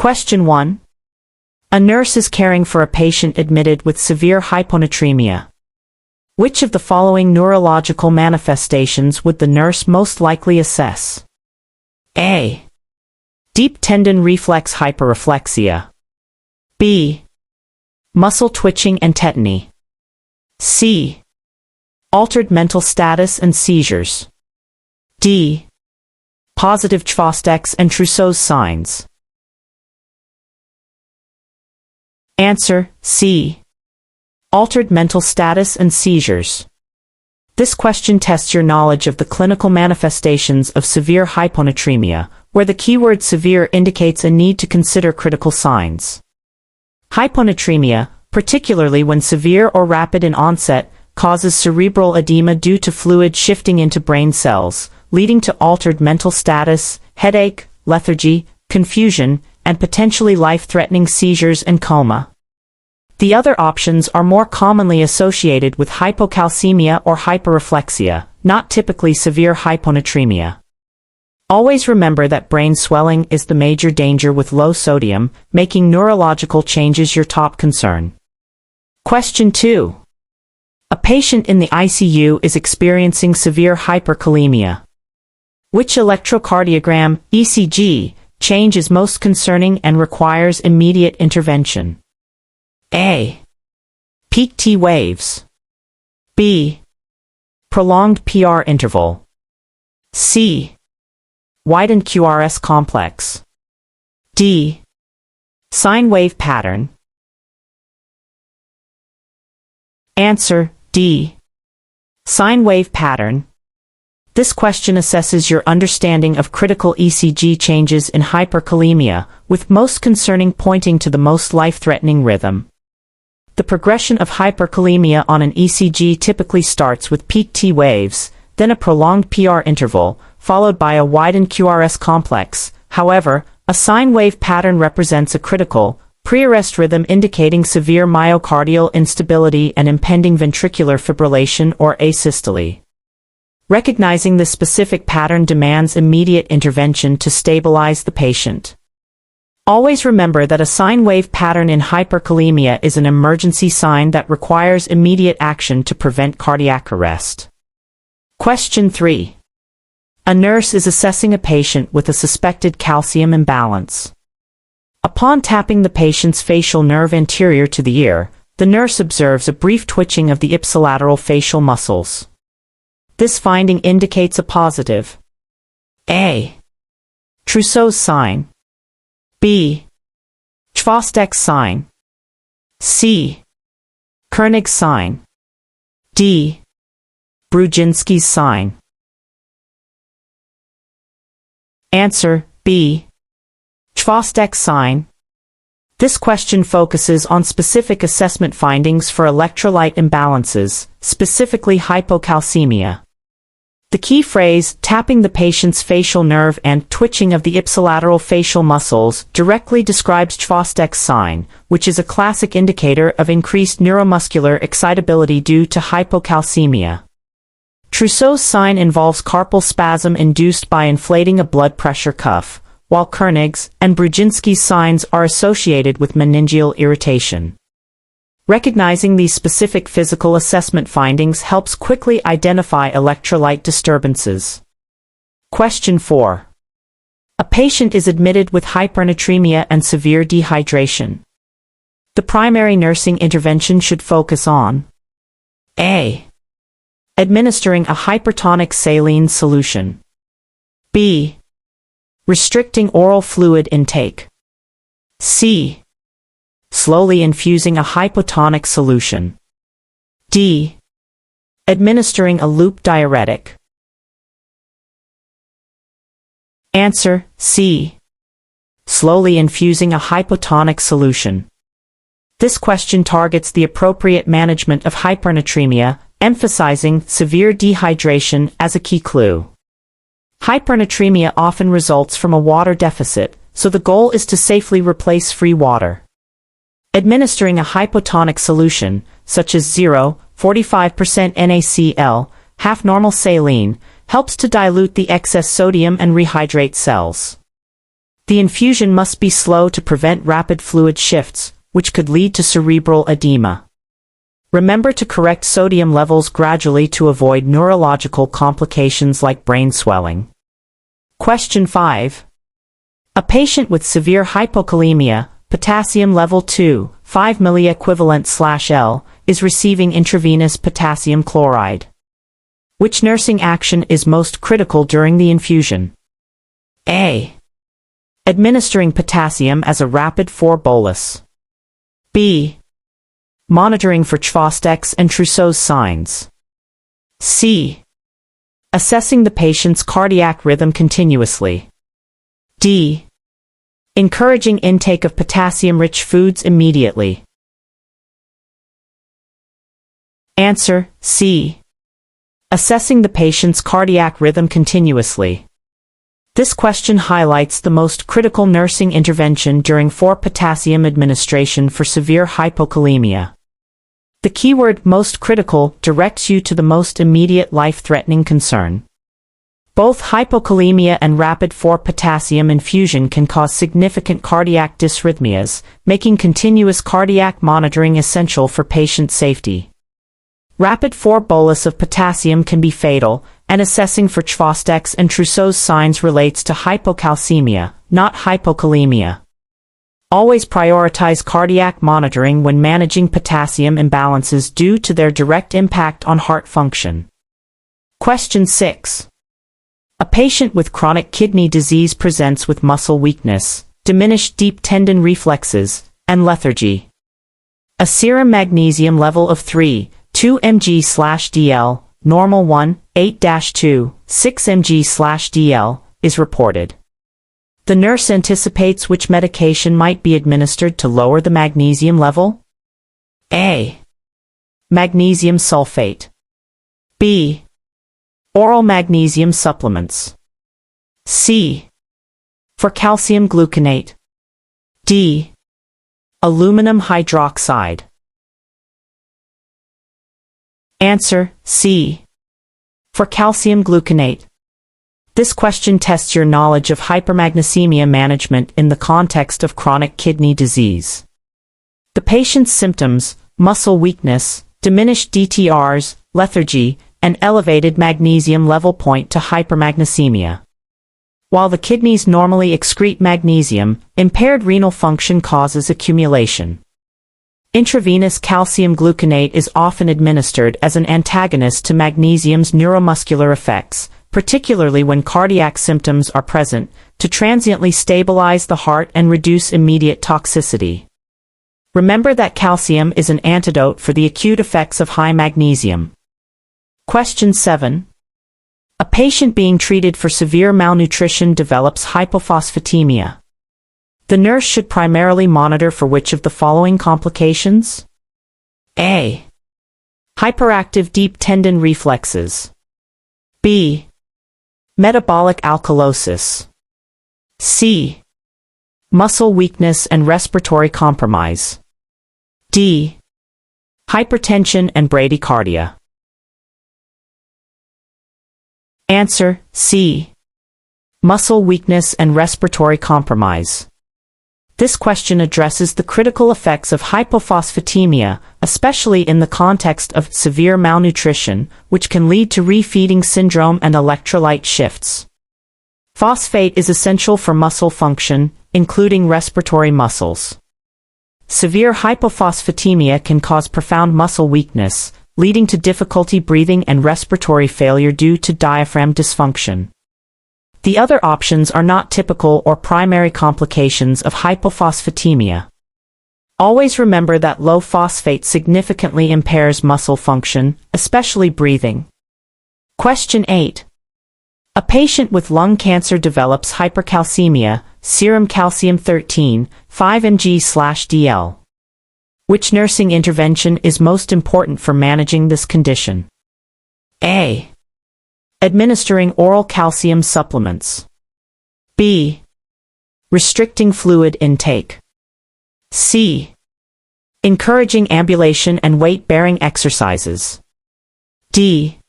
Question 1. A nurse is caring for a patient admitted with severe hyponatremia. Which of the following neurological manifestations would the nurse most likely assess? A. Deep tendon reflex hyperreflexia. B. Muscle twitching and tetany. C. Altered mental status and seizures. D. Positive Chvostek's and Trousseau's signs. Answer: C. Altered mental status and seizures. This question tests your knowledge of the clinical manifestations of severe hyponatremia, where the keyword severe indicates a need to consider critical signs. Hyponatremia, particularly when severe or rapid in onset, causes cerebral edema due to fluid shifting into brain cells, leading to altered mental status, headache, lethargy, confusion, and potentially life-threatening seizures and coma. The other options are more commonly associated with hypocalcemia or hyperreflexia, not typically severe hyponatremia. Always remember that brain swelling is the major danger with low sodium, making neurological changes your top concern. Question 2. A patient in the ICU is experiencing severe hyperkalemia. Which electrocardiogram, ECG, change is most concerning and requires immediate intervention? A. Peak T waves. B. Prolonged PR interval. C. Widened QRS complex. D. Sine wave pattern. Answer: D. Sine wave pattern. This question assesses your understanding of critical ECG changes in hyperkalemia, with most concerning pointing to the most life-threatening rhythm. The progression of hyperkalemia on an ECG typically starts with peak T waves, then a prolonged PR interval, followed by a widened QRS complex. However, a sine wave pattern represents a critical, pre-arrest rhythm indicating severe myocardial instability and impending ventricular fibrillation or asystole. Recognizing this specific pattern demands immediate intervention to stabilize the patient. Always remember that a sine wave pattern in hyperkalemia is an emergency sign that requires immediate action to prevent cardiac arrest. Question 3. A nurse is assessing a patient with a suspected calcium imbalance. Upon tapping the patient's facial nerve anterior to the ear, the nurse observes a brief twitching of the ipsilateral facial muscles. This finding indicates a positive A. Trousseau's sign. B. Chvostek's sign. C. Koenig's sign. D. Brudzinski's sign. Answer: B. Chvostek's sign. This question focuses on specific assessment findings for electrolyte imbalances, specifically hypocalcemia. The key phrase, tapping the patient's facial nerve and twitching of the ipsilateral facial muscles, directly describes Chvostek's sign, which is a classic indicator of increased neuromuscular excitability due to hypocalcemia. Trousseau's sign involves carpal spasm induced by inflating a blood pressure cuff, while Koenig's and Brudzinski's signs are associated with meningeal irritation. Recognizing these specific physical assessment findings helps quickly identify electrolyte disturbances. Question 4. A patient is admitted with hypernatremia and severe dehydration. The primary nursing intervention should focus on A. Administering a hypertonic saline solution. B. Restricting oral fluid intake. C. Slowly infusing a hypotonic solution. D. Administering a loop diuretic. Answer: C. Slowly infusing a hypotonic solution. This question targets the appropriate management of hypernatremia, emphasizing severe dehydration as a key clue. Hypernatremia often results from a water deficit, so the goal is to safely replace free water. Administering a hypotonic solution, such as 0.45% NaCl, half normal saline, helps to dilute the excess sodium and rehydrate cells. The infusion must be slow to prevent rapid fluid shifts, which could lead to cerebral edema. Remember to correct sodium levels gradually to avoid neurological complications like brain swelling. Question 5. A patient with severe hypokalemia, potassium level 2, 5 milliequivalent/L, is receiving intravenous potassium chloride. Which nursing action is most critical during the infusion? A. Administering potassium as a rapid 4 bolus. B. Monitoring for Chvostek's and Trousseau's signs. C. Assessing the patient's cardiac rhythm continuously. D. Encouraging intake of potassium-rich foods immediately. Answer: C. Assessing the patient's cardiac rhythm continuously. This question highlights the most critical nursing intervention during 4 potassium administration for severe hypokalemia. The keyword "most critical" directs you to the most immediate life-threatening concern. Both hypokalemia and rapid 4 potassium infusion can cause significant cardiac dysrhythmias, making continuous cardiac monitoring essential for patient safety. Rapid 4 bolus of potassium can be fatal, and assessing for Chvostek's and Trousseau's signs relates to hypocalcemia, not hypokalemia. Always prioritize cardiac monitoring when managing potassium imbalances due to their direct impact on heart function. Question 6. A patient with chronic kidney disease presents with muscle weakness, diminished deep tendon reflexes, and lethargy. A serum magnesium level of 3.2 mg/dl, normal 1.8-2, 6 mg/dl, is reported. The nurse anticipates which medication might be administered to lower the magnesium level. A. Magnesium sulfate. B. Oral magnesium supplements. C. For calcium gluconate. D. Aluminum hydroxide. Answer: C. For calcium gluconate. This question tests your knowledge of hypermagnesemia management in the context of chronic kidney disease. The patient's symptoms: muscle weakness, diminished DTRs, lethargy, and elevated magnesium level point to hypermagnesemia. While the kidneys normally excrete magnesium, impaired renal function causes accumulation. Intravenous calcium gluconate is often administered as an antagonist to magnesium's neuromuscular effects, particularly when cardiac symptoms are present, to transiently stabilize the heart and reduce immediate toxicity. Remember that calcium is an antidote for the acute effects of high magnesium. Question 7. A patient being treated for severe malnutrition develops hypophosphatemia. The nurse should primarily monitor for which of the following complications? A. Hyperactive deep tendon reflexes. B. Metabolic alkalosis. C. Muscle weakness and respiratory compromise. D. Hypertension and bradycardia. Answer: C. Muscle weakness and respiratory compromise. This question addresses the critical effects of hypophosphatemia, especially in the context of severe malnutrition, which can lead to refeeding syndrome and electrolyte shifts. Phosphate is essential for muscle function, including respiratory muscles. Severe hypophosphatemia can cause profound muscle weakness, leading to difficulty breathing and respiratory failure due to diaphragm dysfunction. The other options are not typical or primary complications of hypophosphatemia. Always remember that low phosphate significantly impairs muscle function, especially breathing. Question 8. A patient with lung cancer develops hyperkalcemia, serum calcium 13, 5 mg/dl. Which nursing intervention is most important for managing this condition? A. Administering oral calcium supplements. B. Restricting fluid intake. C. Encouraging ambulation and weight-bearing exercises. D.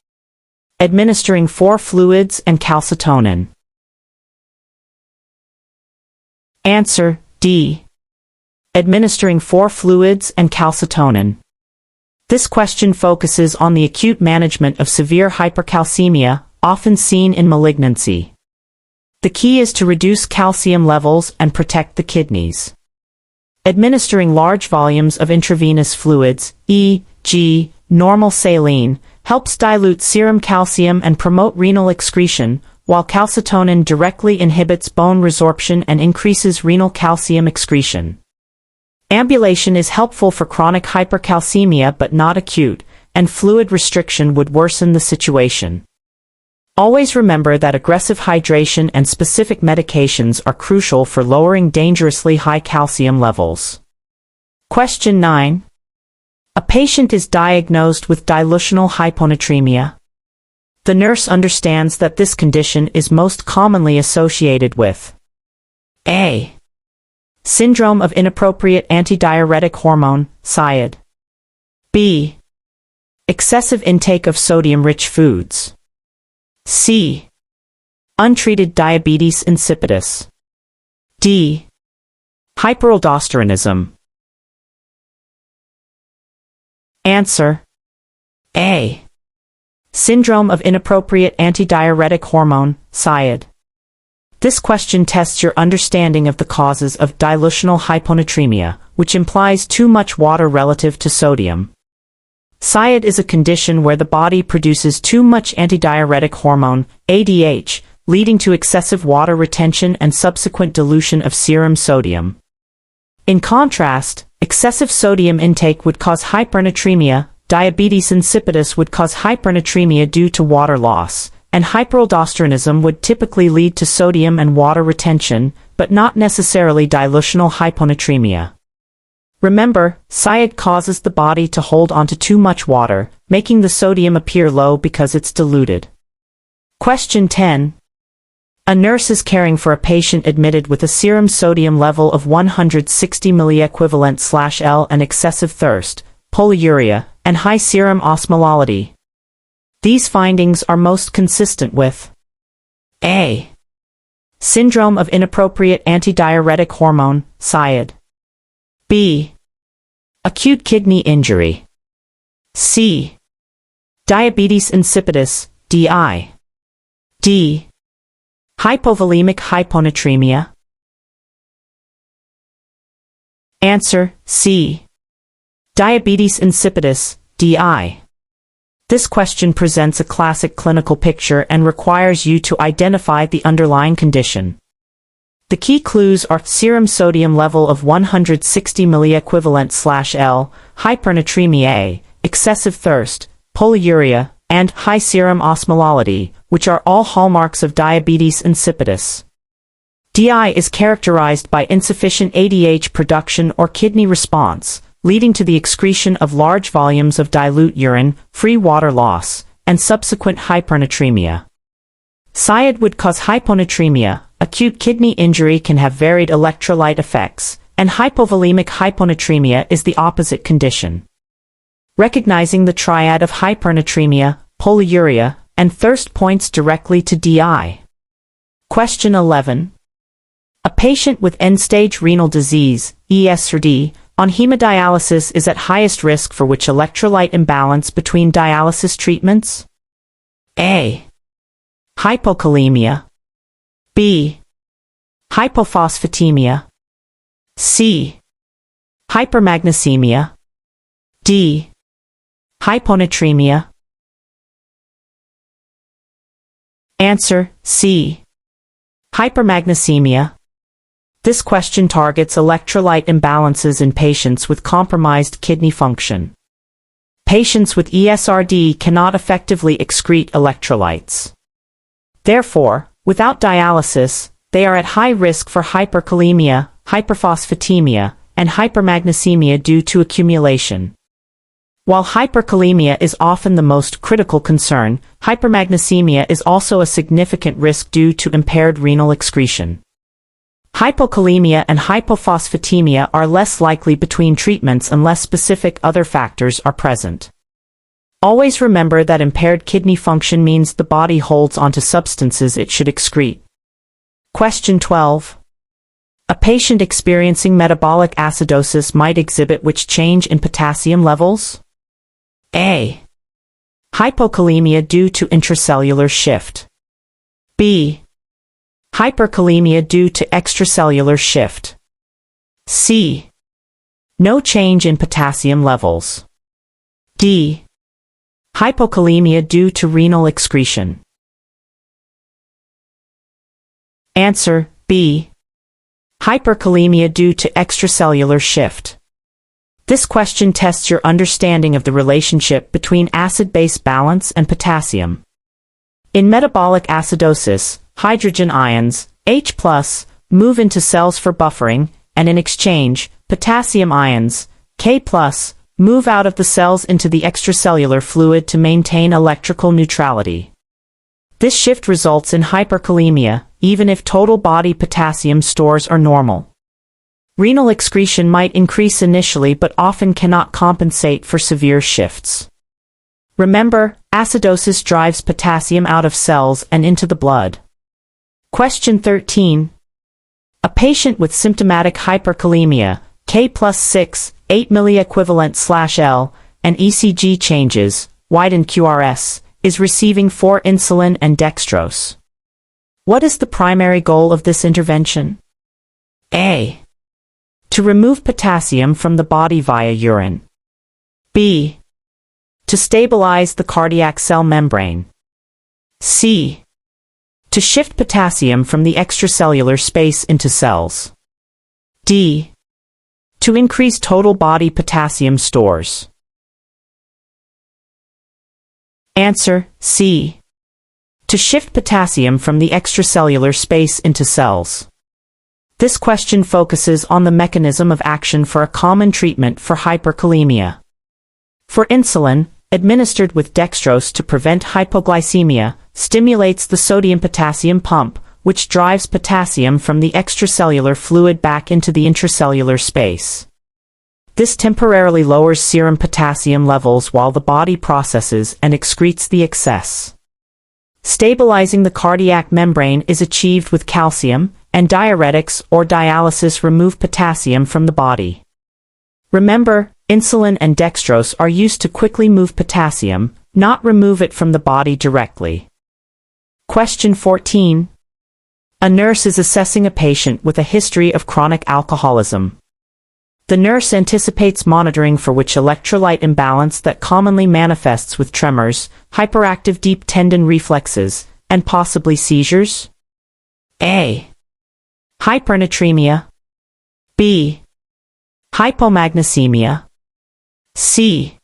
Administering 4 fluids and calcitonin. Answer D. Administering 4 fluids and calcitonin. This question focuses on the acute management of severe hypercalcemia, often seen in malignancy. The key is to reduce calcium levels and protect the kidneys. Administering large volumes of intravenous fluids, e.g., normal saline, helps dilute serum calcium and promote renal excretion, while calcitonin directly inhibits bone resorption and increases renal calcium excretion. Ambulation is helpful for chronic hypercalcemia but not acute, and fluid restriction would worsen the situation. Always remember that aggressive hydration and specific medications are crucial for lowering dangerously high calcium levels. Question 9. A patient is diagnosed with dilutional hyponatremia. The nurse understands that this condition is most commonly associated with A. Syndrome of inappropriate antidiuretic hormone, SIAD. B. Excessive intake of sodium-rich foods. C. Untreated diabetes insipidus. D. Hyperaldosteronism. Answer A. Syndrome of inappropriate antidiuretic hormone, SIAD. This question tests your understanding of the causes of dilutional hyponatremia, which implies too much water relative to sodium. SIAD is a condition where the body produces too much antidiuretic hormone, ADH, leading to excessive water retention and subsequent dilution of serum sodium. In contrast, excessive sodium intake would cause hypernatremia, diabetes insipidus would cause hypernatremia due to water loss, and hyperaldosteronism would typically lead to sodium and water retention, but not necessarily dilutional hyponatremia. Remember, SIAD causes the body to hold onto too much water, making the sodium appear low because it's diluted. Question 10. A nurse is caring for a patient admitted with a serum sodium level of 160 milliequivalent/L and excessive thirst, polyuria, and high serum osmolality. These findings are most consistent with A. Syndrome of inappropriate antidiuretic hormone, SIAD. B. Acute kidney injury. C. Diabetes insipidus, DI. D. Hypovolemic hyponatremia. Answer C. Diabetes insipidus, DI. This question presents a classic clinical picture and requires you to identify the underlying condition. The key clues are serum sodium level of 160 milliequivalent/L, hypernatremia, excessive thirst, polyuria, and high serum osmolality, which are all hallmarks of diabetes insipidus. DI is characterized by insufficient ADH production or kidney response, leading to the excretion of large volumes of dilute urine, free water loss, and subsequent hypernatremia. SIAD would cause hyponatremia. Acute kidney injury can have varied electrolyte effects, and hypovolemic hyponatremia is the opposite condition. Recognizing the triad of hypernatremia, polyuria, and thirst points directly to DI. Question 11. A patient with end-stage renal disease, ESRD, on hemodialysis is at highest risk for which electrolyte imbalance between dialysis treatments? A. Hypokalemia. B. Hypophosphatemia. C. Hypermagnesemia. D. Hyponatremia. Answer C. Hypermagnesemia. This question targets electrolyte imbalances in patients with compromised kidney function. Patients with ESRD cannot effectively excrete electrolytes. Therefore, without dialysis, they are at high risk for hyperkalemia, hyperphosphatemia, and hypermagnesemia due to accumulation. While hyperkalemia is often the most critical concern, hypermagnesemia is also a significant risk due to impaired renal excretion. Hypokalemia and hypophosphatemia are less likely between treatments unless specific other factors are present. Always remember that impaired kidney function means the body holds onto substances it should excrete. Question 12. A patient experiencing metabolic acidosis might exhibit which change in potassium levels? A. Hypokalemia due to intracellular shift. B. Hyperkalemia due to extracellular shift. C. No change in potassium levels. D. Hypokalemia due to renal excretion. Answer B. Hyperkalemia due to extracellular shift. This question tests your understanding of the relationship between acid-base balance and potassium. In metabolic acidosis, hydrogen ions, H+, move into cells for buffering, and in exchange, potassium ions, K+, move out of the cells into the extracellular fluid to maintain electrical neutrality. This shift results in hyperkalemia, even if total body potassium stores are normal. Renal excretion might increase initially but often cannot compensate for severe shifts. Remember, acidosis drives potassium out of cells and into the blood. Question 13. A patient with symptomatic hyperkalemia, K plus 6, 8 milliequivalent/L, and ECG changes, widened QRS, is receiving 4 insulin and dextrose. What is the primary goal of this intervention? A. To remove potassium from the body via urine. B. To stabilize the cardiac cell membrane. C. To shift potassium from the extracellular space into cells. D. To increase total body potassium stores. Answer C. To shift potassium from the extracellular space into cells. This question focuses on the mechanism of action for a common treatment for hyperkalemia. For insulin, administered with dextrose to prevent hypoglycemia, stimulates the sodium-potassium pump, which drives potassium from the extracellular fluid back into the intracellular space. This temporarily lowers serum potassium levels while the body processes and excretes the excess. Stabilizing the cardiac membrane is achieved with calcium, and diuretics or dialysis remove potassium from the body. Remember, insulin and dextrose are used to quickly move potassium, not remove it from the body directly. Question 14. A nurse is assessing a patient with a history of chronic alcoholism. The nurse anticipates monitoring for which electrolyte imbalance that commonly manifests with tremors, hyperactive deep tendon reflexes, and possibly seizures? A. Hyponatremia. B. Hypomagnesemia. C.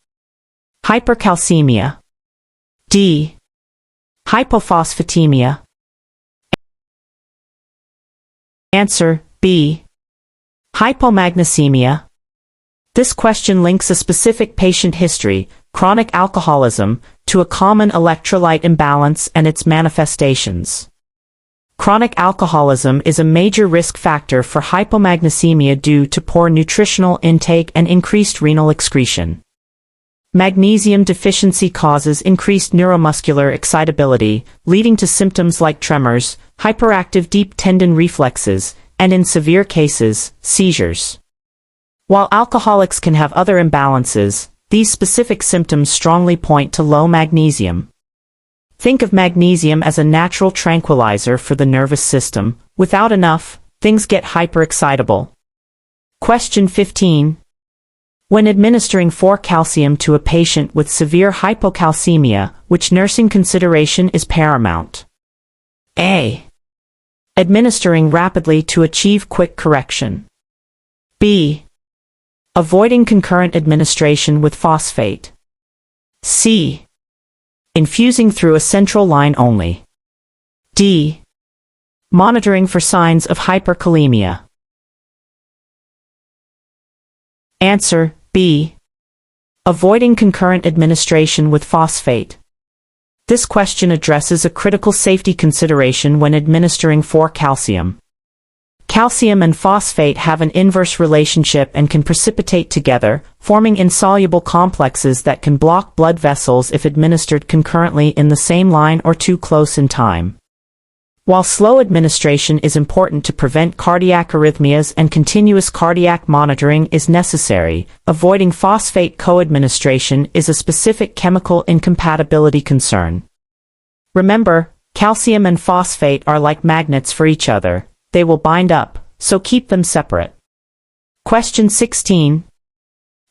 Hypercalcemia. D. Hypophosphatemia. Answer B. Hypomagnesemia. This question links a specific patient history, chronic alcoholism, to a common electrolyte imbalance and its manifestations. Chronic alcoholism is a major risk factor for hypomagnesemia due to poor nutritional intake and increased renal excretion. Magnesium deficiency causes increased neuromuscular excitability, leading to symptoms like tremors, hyperactive deep tendon reflexes, and in severe cases, seizures. While alcoholics can have other imbalances, these specific symptoms strongly point to low magnesium. Think of magnesium as a natural tranquilizer for the nervous system. Without enough, things get hyperexcitable. Question 15. When administering 4-calcium to a patient with severe hypocalcemia, which nursing consideration is paramount? A. Administering rapidly to achieve quick correction. B. Avoiding concurrent administration with phosphate. C. Infusing through a central line only. D. Monitoring for signs of hyperkalemia. Answer B. Avoiding concurrent administration with phosphate. This question addresses a critical safety consideration when administering 4-calcium. Calcium and phosphate have an inverse relationship and can precipitate together, forming insoluble complexes that can block blood vessels if administered concurrently in the same line or too close in time. While slow administration is important to prevent cardiac arrhythmias and continuous cardiac monitoring is necessary, avoiding phosphate co-administration is a specific chemical incompatibility concern. Remember, calcium and phosphate are like magnets for each other. They will bind up, so keep them separate. Question 16.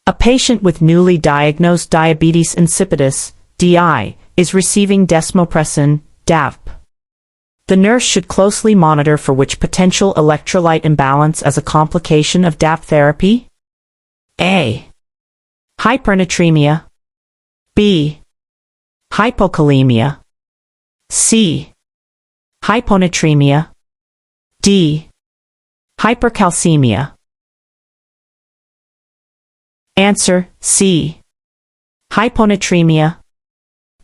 A patient with newly diagnosed diabetes insipidus, DI, is receiving desmopressin, DAP. The nurse should closely monitor for which potential electrolyte imbalance as a complication of DAP therapy? A. Hypernatremia. B. Hypokalemia. C. Hyponatremia. D. Hypercalcemia. Answer, C. Hyponatremia.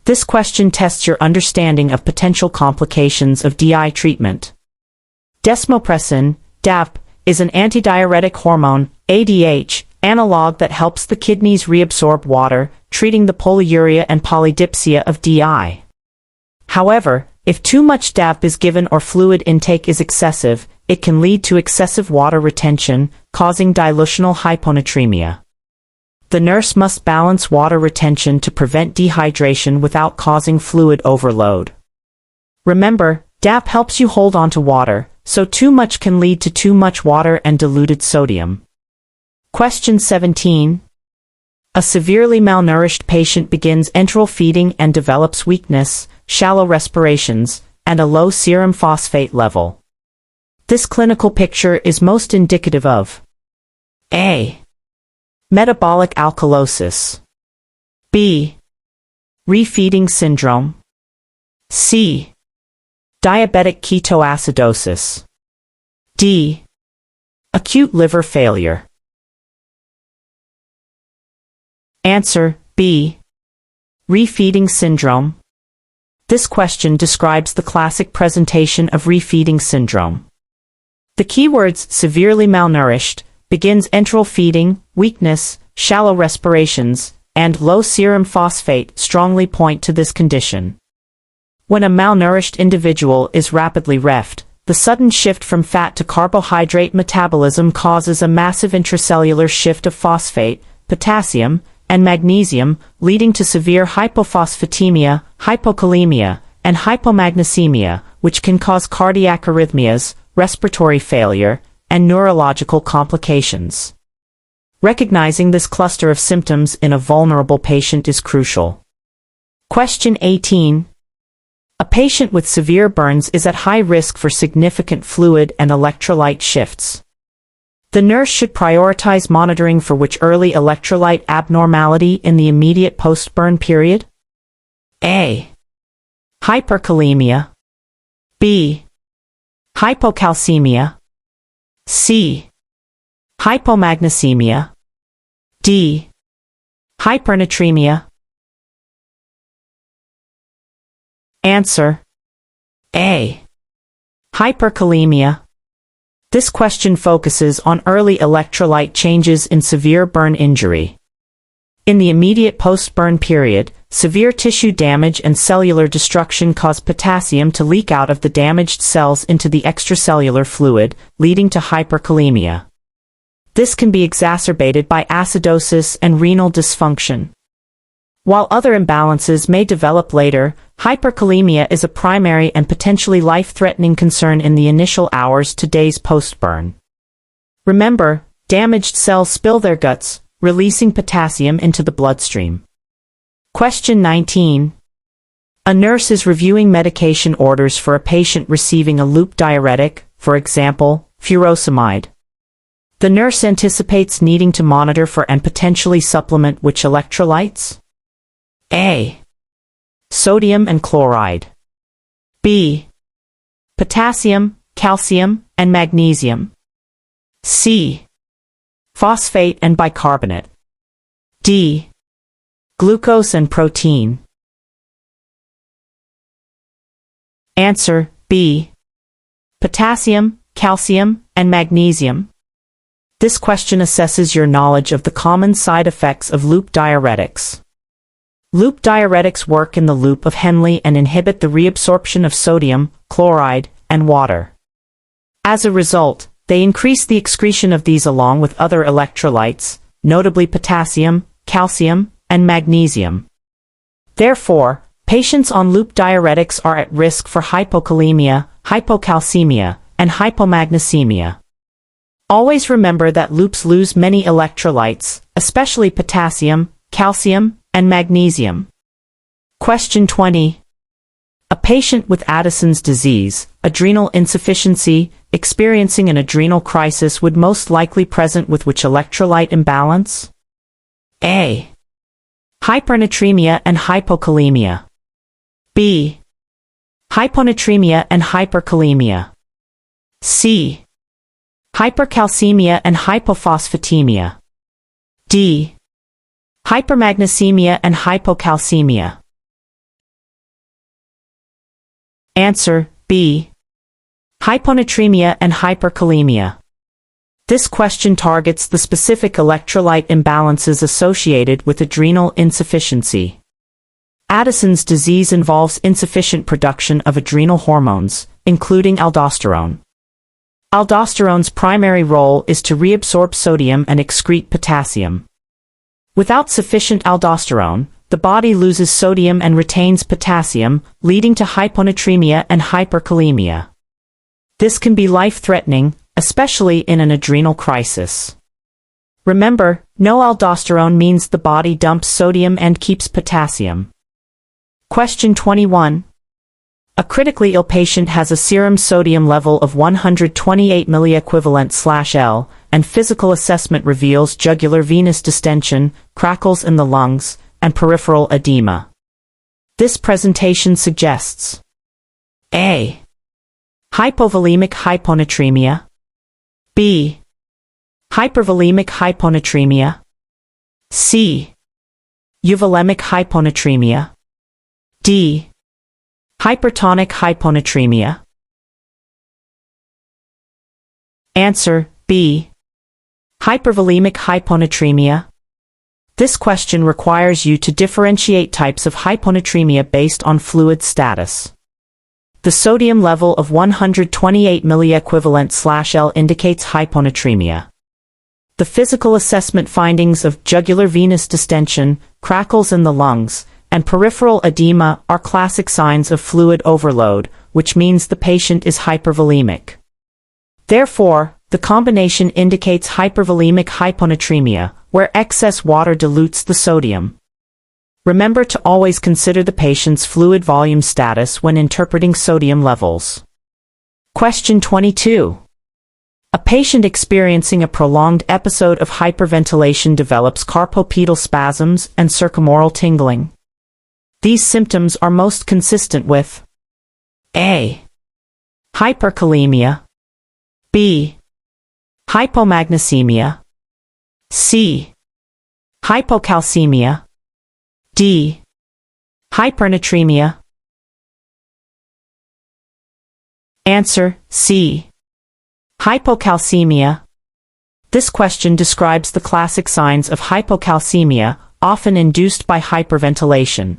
This question tests your understanding of potential complications of DI treatment. Desmopressin, DAP, is an antidiuretic hormone, ADH, analog that helps the kidneys reabsorb water, treating the polyuria and polydipsia of DI. However, if too much DAP is given or fluid intake is excessive, it can lead to excessive water retention, causing dilutional hyponatremia. The nurse must balance water retention to prevent dehydration without causing fluid overload. Remember, DAP helps you hold on to water, so too much can lead to too much water and diluted sodium. Question 17. A severely malnourished patient begins enteral feeding and develops weakness, shallow respirations, and a low serum phosphate level. This clinical picture is most indicative of A. Metabolic alkalosis. B. Refeeding syndrome. C. Diabetic ketoacidosis. D. Acute liver failure. Answer, B. Refeeding syndrome. This question describes the classic presentation of refeeding syndrome. The keywords severely malnourished, begins enteral feeding, weakness, shallow respirations, and low serum phosphate strongly point to this condition. When a malnourished individual is rapidly refed, the sudden shift from fat to carbohydrate metabolism causes a massive intracellular shift of phosphate, potassium, and magnesium, leading to severe hypophosphatemia, hypokalemia, and hypomagnesemia, which can cause cardiac arrhythmias, respiratory failure, and neurological complications. Recognizing this cluster of symptoms in a vulnerable patient is crucial. Question 18. A patient with severe burns is at high risk for significant fluid and electrolyte shifts. The nurse should prioritize monitoring for which early electrolyte abnormality in the immediate post-burn period? A. Hyperkalemia. B. Hypocalcemia. C. Hypomagnesemia. D. Hypernatremia. Answer, A. Hyperkalemia. This question focuses on early electrolyte changes in severe burn injury. In the immediate post-burn period, severe tissue damage and cellular destruction cause potassium to leak out of the damaged cells into the extracellular fluid, leading to hyperkalemia. This can be exacerbated by acidosis and renal dysfunction. While other imbalances may develop later, hyperkalemia is a primary and potentially life-threatening concern in the initial hours to days post-burn. Remember, damaged cells spill their guts, releasing potassium into the bloodstream. Question 19. A nurse is reviewing medication orders for a patient receiving a loop diuretic, for example, furosemide. The nurse anticipates needing to monitor for and potentially supplement which electrolytes? A. Sodium and chloride. B. Potassium, calcium, and magnesium. C. Phosphate and bicarbonate. D. Glucose and protein. Answer, B. Potassium, calcium, and magnesium. This question assesses your knowledge of the common side effects of loop diuretics. Loop diuretics work in the loop of Henle and inhibit the reabsorption of sodium, chloride, and water. As a result, they increase the excretion of these along with other electrolytes, notably potassium, calcium, and magnesium. Therefore, patients on loop diuretics are at risk for hypokalemia, hypocalcemia, and hypomagnesemia. Always remember that loops lose many electrolytes, especially potassium, calcium, and magnesium. Question 20. A patient with Addison's disease, adrenal insufficiency, experiencing an adrenal crisis would most likely present with which electrolyte imbalance? A. Hypernatremia and hypokalemia. B. Hyponatremia and hyperkalemia. C. Hypercalcemia and hypophosphatemia. D. Hypermagnesemia and hypocalcemia. Answer B. Hyponatremia and hyperkalemia. This question targets the specific electrolyte imbalances associated with adrenal insufficiency. Addison's disease involves insufficient production of adrenal hormones, including aldosterone. Aldosterone's primary role is to reabsorb sodium and excrete potassium. Without sufficient aldosterone, the body loses sodium and retains potassium, leading to hyponatremia and hyperkalemia. This can be life-threatening, especially in an adrenal crisis. Remember, no aldosterone means the body dumps sodium and keeps potassium. Question 21. A critically ill patient has a serum sodium level of 128 milliequivalent/L, and physical assessment reveals jugular venous distension, crackles in the lungs, and peripheral edema. This presentation suggests A. Hypovolemic hyponatremia. B. Hypervolemic hyponatremia. C. Euvolemic hyponatremia. D. Hypertonic hyponatremia. Answer B. Hypervolemic hyponatremia. This question requires you to differentiate types of hyponatremia based on fluid status. The sodium level of 128 milliequivalent/L indicates hyponatremia. The physical assessment findings of jugular venous distension, crackles in the lungs, and peripheral edema are classic signs of fluid overload, which means the patient is hypervolemic. Therefore, the combination indicates hypervolemic hyponatremia, where excess water dilutes the sodium. Remember to always consider the patient's fluid volume status when interpreting sodium levels. Question 22. A patient experiencing a prolonged episode of hyperventilation develops carpopedal spasms and circumoral tingling. These symptoms are most consistent with A. Hyperkalemia. B. Hypomagnesemia. C. Hypocalcemia. D. Hypernatremia. Answer C. Hypocalcemia. This question describes the classic signs of hypocalcemia, often induced by hyperventilation.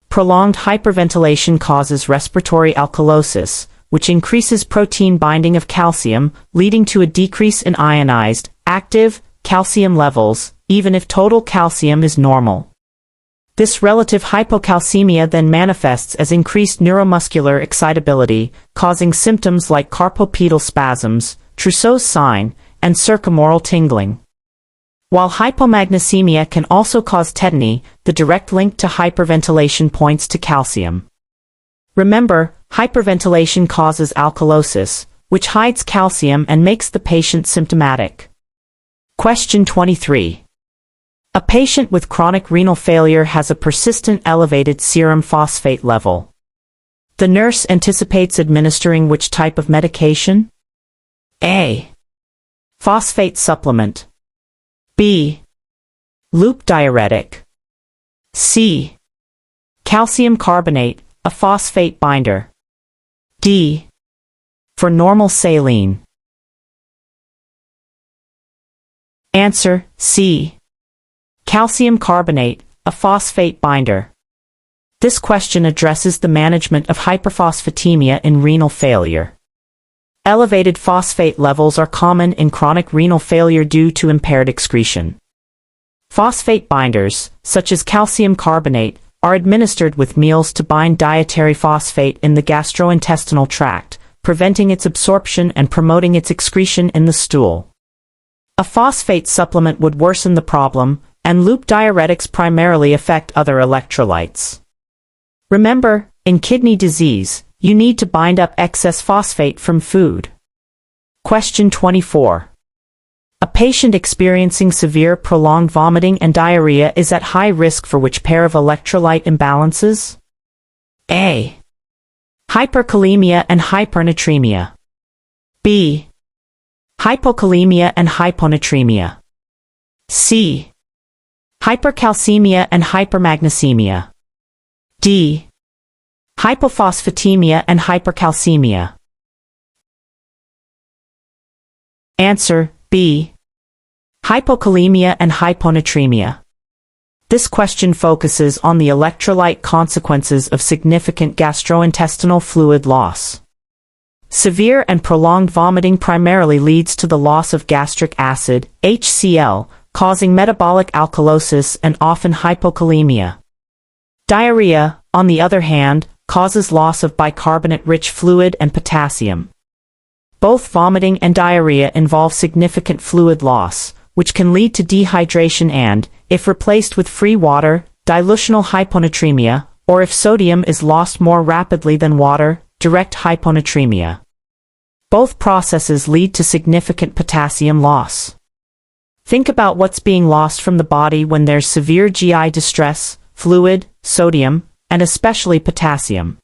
Prolonged hyperventilation causes respiratory alkalosis, which increases protein binding of calcium, leading to a decrease in ionized, active, calcium levels, even if total calcium is normal. This relative hypocalcemia then manifests as increased neuromuscular excitability, causing symptoms like carpopedal spasms, Trousseau's sign, and circumoral tingling. While hypomagnesemia can also cause tetany, the direct link to hyperventilation points to calcium. Remember, hyperventilation causes alkalosis, which hides calcium and makes the patient symptomatic. Question 23. A patient with chronic renal failure has a persistent elevated serum phosphate level. The nurse anticipates administering which type of medication? A. Phosphate supplement. B. Loop diuretic. C. Calcium carbonate, a phosphate binder. D. For normal saline. Answer C. Calcium carbonate, a phosphate binder. This question addresses the management of hyperphosphatemia in renal failure. Elevated phosphate levels are common in chronic renal failure due to impaired excretion. Phosphate binders, such as calcium carbonate, are administered with meals to bind dietary phosphate in the gastrointestinal tract, preventing its absorption and promoting its excretion in the stool. A phosphate supplement would worsen the problem, and loop diuretics primarily affect other electrolytes. Remember, in kidney disease, you need to bind up excess phosphate from food. Question 24. A patient experiencing severe prolonged vomiting and diarrhea is at high risk for which pair of electrolyte imbalances? A. Hyperkalemia and hypernatremia. B. Hypocalemia and hyponatremia. C. Hypercalcemia and hypermagnesemia. D. Hypophosphatemia and hypercalcemia. Answer B. Hypokalemia and hyponatremia. This question focuses on the electrolyte consequences of significant gastrointestinal fluid loss. Severe and prolonged vomiting primarily leads to the loss of gastric acid, HCl, causing metabolic alkalosis and often hypokalemia. Diarrhea, on the other hand, causes loss of bicarbonate-rich fluid and potassium. Both vomiting and diarrhea involve significant fluid loss, which can lead to dehydration and, if replaced with free water, dilutional hyponatremia, or if sodium is lost more rapidly than water, direct hyponatremia. Both processes lead to significant potassium loss. Think about what's being lost from the body when there's severe GI distress: fluid, sodium, and especially potassium.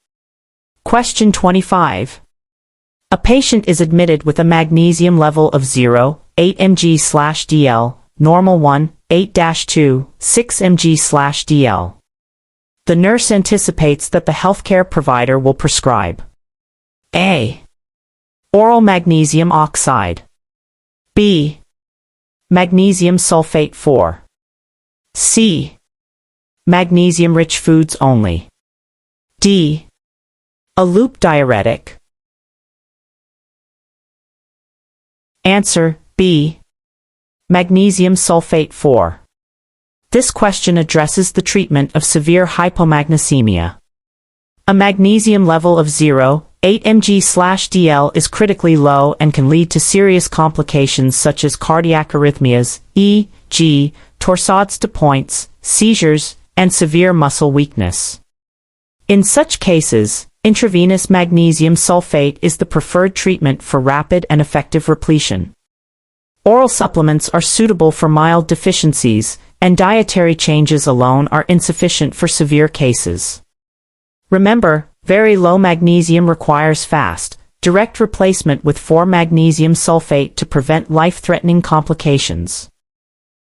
Question 25. A patient is admitted with a magnesium level of 0.8 mg/dl, normal 1.8-2, 6 mg/dl. The nurse anticipates that the healthcare provider will prescribe A. Oral magnesium oxide. B. Magnesium sulfate 4. C. Magnesium-rich foods only. D. A loop diuretic. Answer B. Magnesium sulfate 4. This question addresses the treatment of severe hypomagnesemia. A magnesium level of 0.8 mg/dl is critically low and can lead to serious complications such as cardiac arrhythmias, e.g., torsades de pointes, seizures, and severe muscle weakness. In such cases, intravenous magnesium sulfate is the preferred treatment for rapid and effective repletion. Oral supplements are suitable for mild deficiencies, and dietary changes alone are insufficient for severe cases. Remember, very low magnesium requires fast, direct replacement with 4 magnesium sulfate to prevent life-threatening complications.